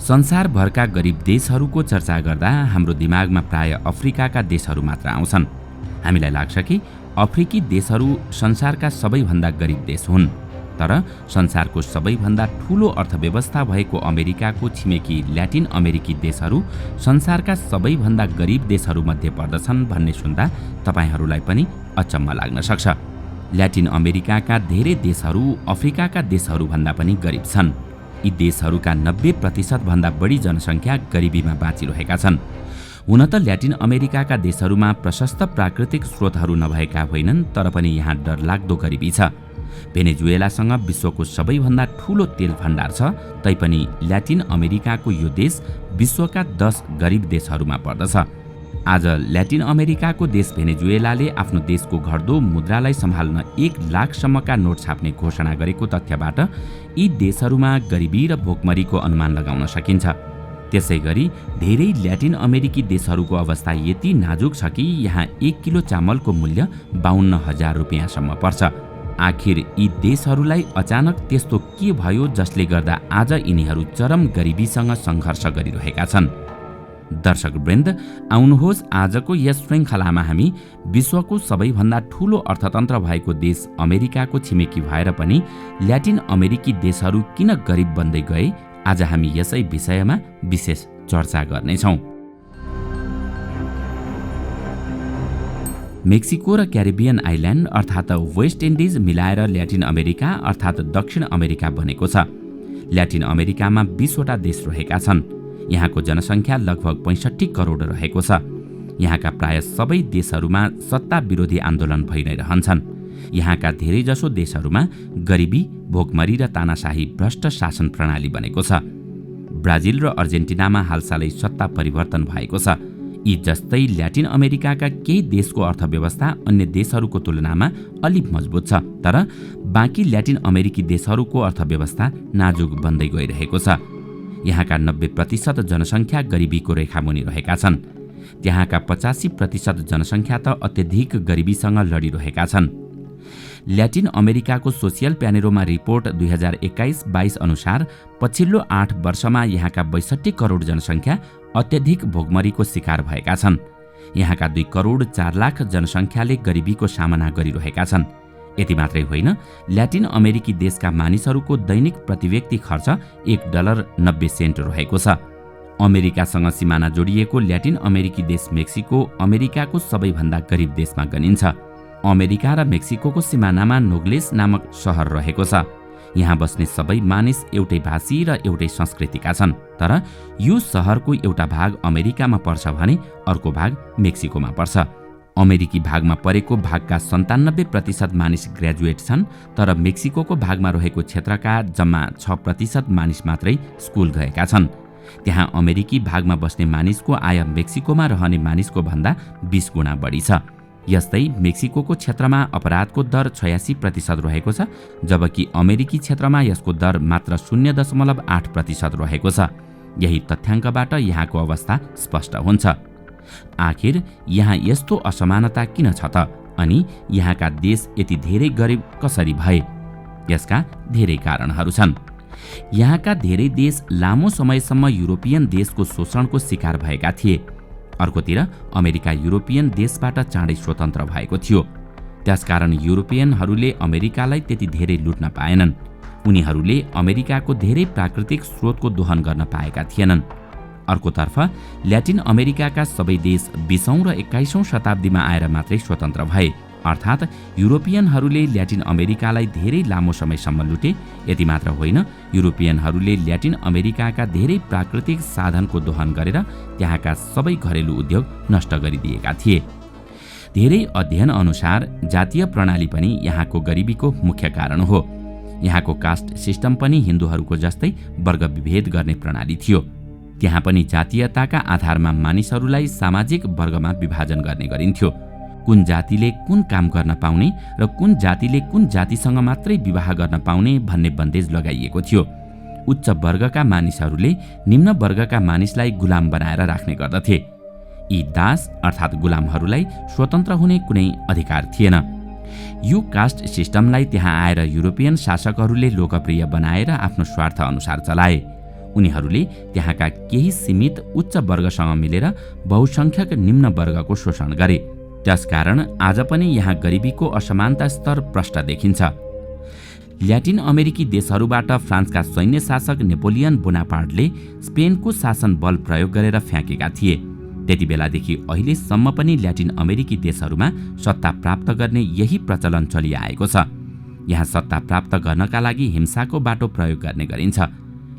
संसारभरका गरिब देशहरूको चर्चा गर्दा हाम्रो दिमागमा प्राय अफ्रिकाका देशहरू मात्र आउँछन्। हामीलाई लाग्छ कि अफ्रिकी देशहरू संसारका सबैभन्दा गरिब देश हुन्। तर संसारको सबैभन्दा ठूलो अर्थव्यवस्था भएको अमेरिकाको छिमेकी ल्याटिन अमेरिकी देशहरू संसारका सबैभन्दा गरिब देशहरूमध्ये पर्दछन् भन्ने सुन्दा तपाईहरूलाई पनि अचम्म लाग्न सक्छ। ल्याटिन अमेरिकाका धेरै देशहरू अफ्रिकाका देशहरूभन्दा पनि गरिब छन्। यी देशहरूका 90% भन्दा बढी जनसङ्ख्या गरिबीमा बाँचिरहेका छन्। हुन त ल्याटिन अमेरिकाका देशहरूमा प्रशस्त प्राकृतिक स्रोतहरू नभएका होइनन्, तर पनि यहाँ डरलाग्दो गरिबी छ। भेनेजुएलासँग विश्वको सबैभन्दा ठूलो तेल भण्डार छ, तैपनि ल्याटिन अमेरिकाको यो देश विश्वका 10 गरिब देशहरूमा पर्दछ। आज ल्याटिन अमेरिकाको देश भेनेजुएलाले आफ्नो देशको घट्दो मुद्रालाई सम्हाल्न 1 लाखसम्मका नोट छाप्ने घोषणा गरेको तथ्यबाट यी देशहरूमा गरिबी र भोकमरीको अनुमान लगाउन सकिन्छ। त्यसैगरी धेरै ल्याटिन अमेरिकी देशहरूको अवस्था यति नाजुक छ कि यहाँ 1 किलो चामलको मूल्य 52,000 रुपियाँसम्म पर्छ। आखिर यी देशहरूलाई अचानक त्यस्तो के भयो जसले गर्दा आज यिनीहरू चरम गरिबीसँग सङ्घर्ष गरिरहेका छन्? दर्शकवृन्द, आउनुहोस् आजको यस श्रृङ्खलामा हामी विश्वको सबैभन्दा ठूलो अर्थतन्त्र भएको देश अमेरिकाको छिमेकी भएर पनि ल्याटिन अमेरिकी देशहरू किन गरिब बन्दै गए, आज हामी यसै विषयमा विशेष चर्चा गर्नेछौँ। मेक्सिको र क्यारिबियन आइल्यान्ड अर्थात् वेस्ट इन्डिज मिलाएर ल्याटिन अमेरिका अर्थात् दक्षिण अमेरिका बनेको छ। ल्याटिन अमेरिकामा 20 वटा देश रहेका छन्। यहाँको जनसङ्ख्या लगभग 65 करोड रहेको छ। यहाँका प्राय सबै देशहरूमा सत्ता विरोधी आन्दोलन भइ नै रहन्छन्। यहाँका धेरैजसो देशहरूमा गरिबी, भोकमरी र तानाशाही भ्रष्ट शासन प्रणाली बनेको छ। ब्राजिल र अर्जेन्टिनामा हालसालै सत्ता परिवर्तन भएको छ। यी जस्तै ल्याटिन अमेरिकाका केही देशको अर्थव्यवस्था अन्य देशहरूको तुलनामा अलि मजबुत छ, तर बाँकी ल्याटिन अमेरिकी देशहरूको अर्थव्यवस्था नाजुक बन्दै गइरहेको छ। यहाँका 90% जनसङ्ख्या गरिबीको रेखामुनि रहेका छन्। त्यहाँका 85% जनसङ्ख्या त अत्यधिक गरिबीसँग लडिरहेका छन्। ल्याटिन अमेरिकाको सोसियल प्यानेरोमा रिपोर्ट 2021-22 अनुसार पछिल्लो 8 वर्षमा यहाँका 62 करोड जनसङ्ख्या अत्यधिक भोकमरीको शिकार भएका छन्। यहाँका 2 करोड 4 लाख जनसङ्ख्याले गरिबीको सामना गरिरहेका छन्। यति मात्रै होइन, ल्याटिन अमेरिकी देशका मानिसहरूको दैनिक प्रतिव्यक्ति खर्च $1.90 रहेको छ। अमेरिकासँग सिमाना जोडिएको ल्याटिन अमेरिकी देश मेक्सिको अमेरिकाको सबैभन्दा गरिब देशमा गनिन्छ। अमेरिका र मेक्सिकोको सिमानामा नोग्लेस नामक सहर रहेको छ। यहाँ बस्ने सबै मानिस एउटै भाषी र एउटै संस्कृतिका छन्, तर यो सहरको एउटा भाग अमेरिकामा पर्छ भने अर्को भाग मेक्सिकोमा पर्छ। अमेरिकी भागमा परेको भागका 97% मानिस ग्रेजुएट छन्, तर मेक्सिकोको भागमा रहेको क्षेत्रका जम्मा 6% मानिस मात्रै स्कुल गएका छन्। त्यहाँ अमेरिकी भागमा बस्ने मानिसको आय मेक्सिकोमा रहने मानिसको भन्दा 20 गुणा बढी छ। यस्तै मेक्सिकोको क्षेत्रमा अपराधको दर 86% रहेको छ, जबकि अमेरिकी क्षेत्रमा यसको दर मात्र 0.8% रहेको छ। यही तथ्याङ्कबाट यहाँको अवस्था स्पष्ट हुन्छ। आखिर यहाँ यस्तो असमानता किन छ त? अनि यहाँका देश यति धेरै गरिब कसरी भए? यसका धेरै कारणहरू छन्। यहाँका धेरै देश लामो समयसम्म युरोपियन देशको शोषणको शिकार भएका थिए। अर्कोतिर अमेरिका युरोपियन देशबाट चाँडै स्वतन्त्र भएको थियो। त्यसकारण युरोपियनहरूले अमेरिकालाई त्यति धेरै लुट्न पाएनन्। उनीहरूले अमेरिकाको धेरै प्राकृतिक स्रोतको दोहन गर्न पाएका थिएनन्। अर्कोतर्फ ल्याटिन अमेरिकाका सबै देश 20औं र 21औं शताब्दीमा आएर मात्रै स्वतन्त्र भए, अर्थात् युरोपियनहरूले ल्याटिन अमेरिकालाई धेरै लामो समयसम्म लुटे। यति मात्र होइन, युरोपियनहरूले ल्याटिन अमेरिकाका धेरै प्राकृतिक साधनको दोहन गरेर त्यहाँका सबै घरेलु उद्योग नष्ट गरिदिएका थिए। धेरै अध्ययन अनुसार जातीय प्रणाली पनि यहाँको गरिबीको मुख्य कारण हो। यहाँको कास्ट सिस्टम पनि हिन्दूहरूको जस्तै वर्ग विभेद गर्ने प्रणाली थियो। त्यहाँ पनि जातीयताका आधारमा मानिसहरूलाई सामाजिक वर्गमा विभाजन गर्ने गरिन्थ्यो। कुन जातिले कुन काम गर्न पाउने र कुन जातिले कुन जातिसँग मात्रै विवाह गर्न पाउने भन्ने बन्देज लगाइएको थियो। उच्च वर्गका मानिसहरूले निम्न वर्गका मानिसलाई गुलाम बनाएर राख्ने गर्दथे। यी दास अर्थात् गुलामहरूलाई स्वतन्त्र हुने कुनै अधिकार थिएन। यो कास्ट सिस्टमलाई त्यहाँ आएर युरोपियन शासकहरूले लोकप्रिय बनाएर आफ्नो स्वार्थ अनुसार चलाए। उनीहरूले त्यहाँका केही सीमित उच्च वर्गसँग मिलेर बहुसंख्यक निम्न वर्गको शोषण गरे। त्यसकारण आज पनि यहाँ गरिबीको असमानता स्तर प्रष्ट देखिन्छ। ल्याटिन अमेरिकी देशहरूबाट फ्रान्सका सैन्य शासक नेपोलियन बोनापार्टले स्पेनको शासन बल प्रयोग गरेर फ्याँकेका थिए। त्यति बेलादेखि अहिलेसम्म पनि ल्याटिन अमेरिकी देशहरूमा सत्ता प्राप्त गर्ने यही प्रचलन चलिआएको छ। यहाँ सत्ता प्राप्त गर्नका लागि हिंसाको बाटो प्रयोग गर्ने गरिन्छ।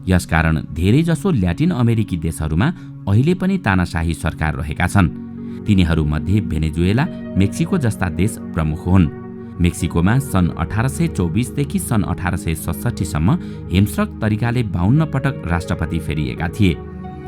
यसकारण धेरैजसो ल्याटिन अमेरिकी देशहरूमा अहिले पनि तानाशाही सरकार रहेका छन्। तिनीहरूमध्ये भेनेजुएला, मेक्सिको जस्ता देश प्रमुख हुन्। मेक्सिकोमा सन् 1824 देखि सन् 1867 सम्म हिंस्रक तरिकाले 52 पटक राष्ट्रपति फेरिएका थिए।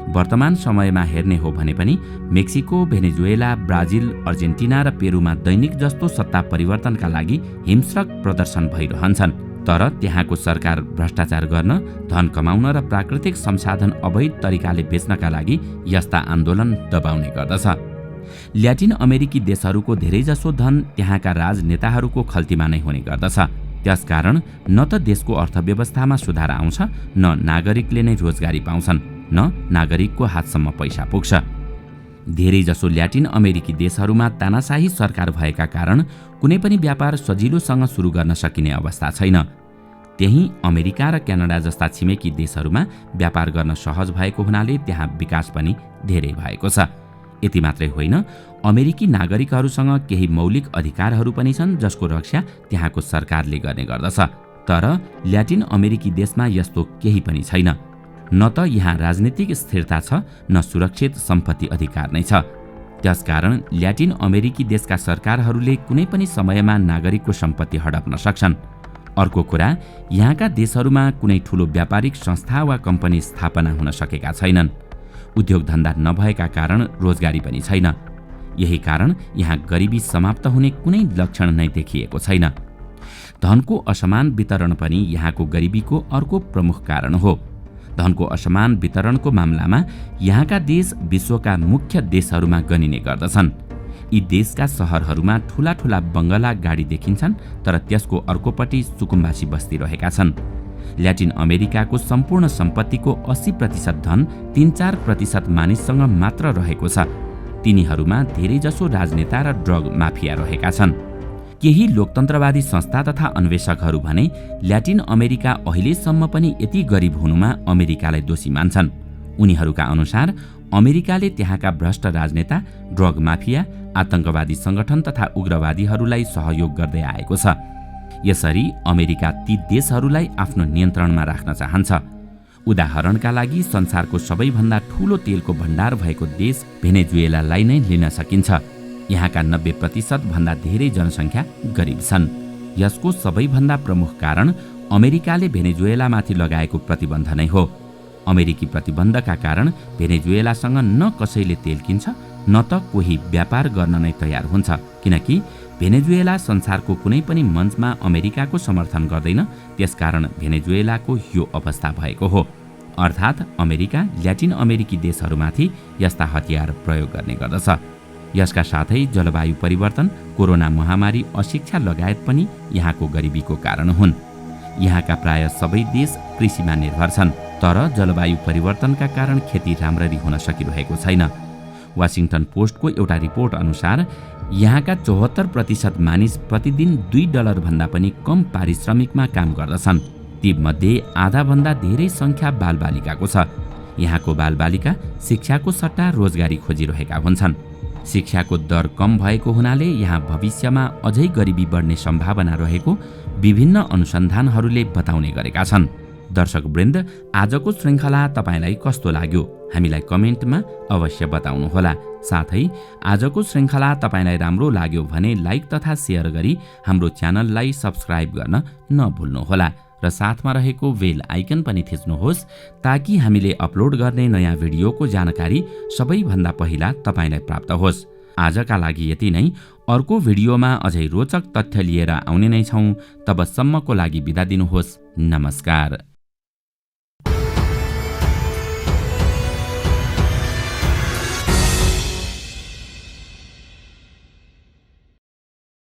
वर्तमान समयमा हेर्ने हो भने पनि मेक्सिको, भेनेजुएला, ब्राजिल, अर्जेन्टिना र पेरुमा दैनिक जस्तो सत्ता परिवर्तनका लागि हिंस्रक प्रदर्शन भइरहन्छन्। तर त्यहाँको सरकार भ्रष्टाचार गर्न, धन कमाउन र प्राकृतिक संसाधन अवैध तरिकाले बेच्नका लागि यस्ता आन्दोलन दबाउने गर्दछ। ल्याटिन अमेरिकी देशहरूको धेरैजसो धन त्यहाँका राजनेताहरूको खल्तीमा नै हुने गर्दछ। त्यसकारण न त देशको अर्थव्यवस्थामा सुधार आउँछ, न नागरिकले नै रोजगारी पाउँछन्, न नागरिकको हातसम्म पैसा पुग्छ। धेरैजसो ल्याटिन अमेरिकी देशहरूमा तानाशाही सरकार भएका कारण कुनै पनि व्यापार सजिलोसँग सुरु गर्न सकिने अवस्था छैन। त्यही अमेरिका र क्यानाडा जस्ता छिमेकी देशहरूमा व्यापार गर्न सहज भएको हुनाले त्यहाँ विकास पनि धेरै भएको छ। यति मात्रै होइन, अमेरिकी नागरिकहरूसँग केही मौलिक अधिकारहरू पनि छन् जसको रक्षा त्यहाँको सरकारले गर्ने गर्दछ। तर ल्याटिन अमेरिकी देशमा यस्तो केही पनि छैन। न त यहाँ राजनीतिक स्थिरता छ, न सुरक्षित सम्पत्ति अधिकार नै छ। त्यसकारण ल्याटिन अमेरिकी देशका सरकारहरूले कुनै पनि समयमा नागरिकको सम्पत्ति हडप्न सक्छन्। अर्को कुरा, यहाँका देशहरूमा कुनै ठूलो व्यापारिक संस्था वा कम्पनी स्थापना हुन सकेका छैनन्। उद्योग धन्दा नभएका कारण रोजगारी पनि छैन। यही कारण यहाँ गरिबी समाप्त हुने कुनै लक्षण नै देखिएको छैन। धनको असमान वितरण पनि यहाँको गरिबीको अर्को प्रमुख कारण हो। धनको असमान वितरणको मामलामा यहाँका देश विश्वका मुख्य देशहरूमा गनिने गर्दछन्। यी देशका सहरहरूमा ठूला ठूला बंगला गाडी देखिन्छन्, तर त्यसको अर्कोपट्टि सुकुम्बासी बस्ती रहेका छन्। ल्याटिन अमेरिकाको सम्पूर्ण सम्पत्तिको 80% धन 3-4% मानिससँग मात्र रहेको छ। तिनीहरूमा धेरैजसो राजनेता र ड्रग माफिया रहेका छन्। केही लोकतन्त्रवादी संस्था तथा अन्वेषकहरू भने ल्याटिन अमेरिका अहिलेसम्म पनि यति गरिब हुनुमा अमेरिकालाई दोषी मान्छन्। उनीहरूका अनुसार अमेरिकाले त्यहाँका भ्रष्ट राजनेता, ड्रग माफिया, आतंकवादी संगठन तथा उग्रवादीहरूलाई सहयोग गर्दै आएको छ। यसरी अमेरिका ती देशहरूलाई आफ्नो नियन्त्रणमा राख्न चाहन्छ। उदाहरणका लागि संसारको सबैभन्दा ठूलो तेलको भण्डार भएको देश भेनेजुएलालाई नै लिन सकिन्छ। यहाँका 90% भन्दा धेरै जनसङ्ख्या गरिब छन्। यसको सबैभन्दा प्रमुख कारण अमेरिकाले भेनेजुएलामाथि लगाएको प्रतिबन्ध नै हो। अमेरिकी प्रतिबन्धका कारण भेनेजुएलासँग न कसैले तेल किन्छ, न त कोही व्यापार गर्न नै तयार हुन्छ, किनकि भेनेजुएला संसारको कुनै पनि मञ्चमा अमेरिकाको समर्थन गर्दैन। त्यसकारण भेनेजुएलाको यो अवस्था भएको हो। अर्थात् अमेरिका ल्याटिन अमेरिकी देशहरूमाथि यस्ता हतियार प्रयोग गर्ने गर्दछ। यसका साथै जलवायु परिवर्तन, कोरोना महामारी, अशिक्षा लगायत पनि यहाँको गरिबीको कारण हुन्। यहाँका प्राय सबै देश कृषिमा निर्भर छन्, तर जलवायु परिवर्तनका कारण खेती राम्ररी हुन सकिरहेको छैन। वाशिंगटन पोस्टको एउटा रिपोर्ट अनुसार यहाँका 74% मानिस प्रतिदिन $2 भन्दा पनि कम पारिश्रमिकमा काम गर्दछन्। ती मध्ये आधाभन्दा धेरै संख्या बालबालिकाको छ। यहाँको बालबालिका शिक्षाको सट्टा रोजगारी खोजिरहेका हुन्छन्। शिक्षाको दर कम भएको हुनाले यहाँ भविष्यमा अझै गरिबी बढ्ने सम्भावना रहेको विभिन्न अनुसन्धानहरूले बताउने गरेका छन्। दर्शकवृन्द, आजको श्रृङ्खला तपाईलाई कस्तो लाग्यो हामीलाई कमेन्टमा अवश्य बताउनुहोला। साथै आजको श्रृङ्खला तपाईलाई राम्रो लाग्यो भने लाइक तथा शेयर गरी हाम्रो च्यानललाई सब्स्क्राइब गर्न नभुल्नुहोला र साथमा रहेको बेल आइकन पनि थिच्नुहोस् ताकि हामीले अपलोड गर्ने नयाँ भिडियोको जानकारी सबैभन्दा पहिला तपाईलाई प्राप्त होस्। आजका लागि यति नै। अर्को भिडियोमा अझै रोचक तथ्य लिएर आउने नै छौं। तबसम्मको लागि बिदा दिनुहोस्। नमस्कार।